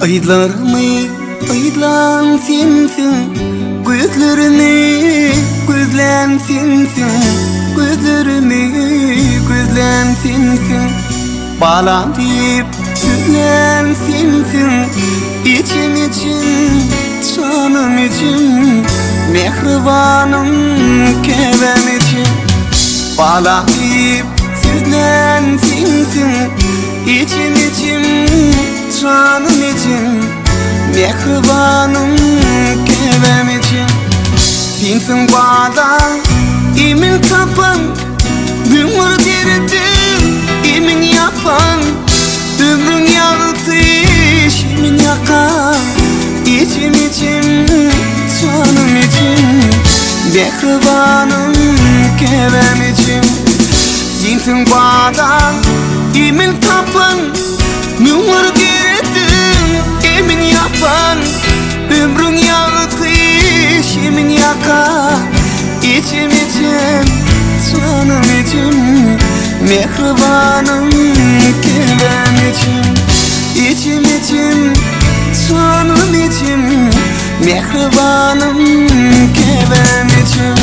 Aylarımı aylan sensin, gözlerini gözlen sensin, gözlerimi gözlen sensin, bağlan deyip süzlen sensin, içim için, canım için, mehribanım kevem için, bağlan deyip süzlen sensin, içim için, canım için, mehribanım kevem için. Sensin bağlan, emin tapan, ömür derdim, emin yapan, ömrün yaktı, emin yakan, içim için, canım için, mehribanım kevem için. Sensin bağlan, emin tapan, ömür derdim, emin yapan, ömrün yaktı, emin yakan, içim için, canım için, mehribanım kevem için. İçim için, canım için, mehribanım kevem için.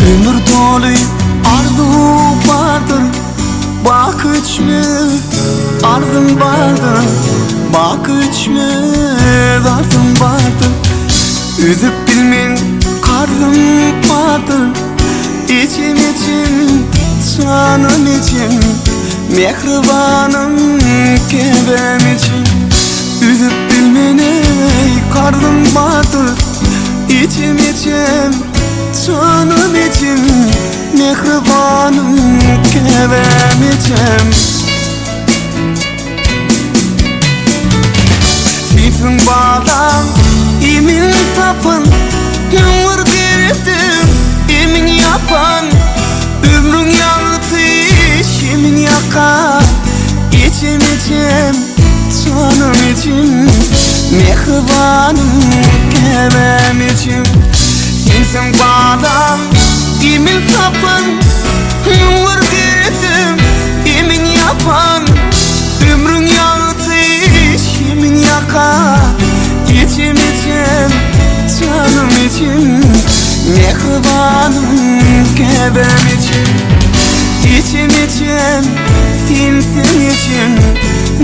Ömür dolu arzu vardır, bakıç mı arzum vardır, bakıç mı arzum vardır. Üzüp bilmen kardım vardır, içim için, canım için, mehribanım kevem için. Üzüp bilmen kardım vardır, içim için, canım için, mehribanım kevem için. Sensin bağlan, emin tapan, ömür derdim, emin yapan, ömrün yaktı, emin yakan, içim için, canım için, mehribanım kevem için. Sensin bağlan, emin tapan, ömür derdim, emin yapan, ömrün yaktı, emin yakan, içim için, canım için, mehribanım kevem için. İçim için, sensin için,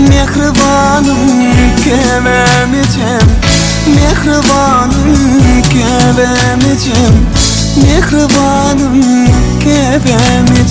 mehribanım kevem için, mehribanım kevem için, mehribanım kevem için.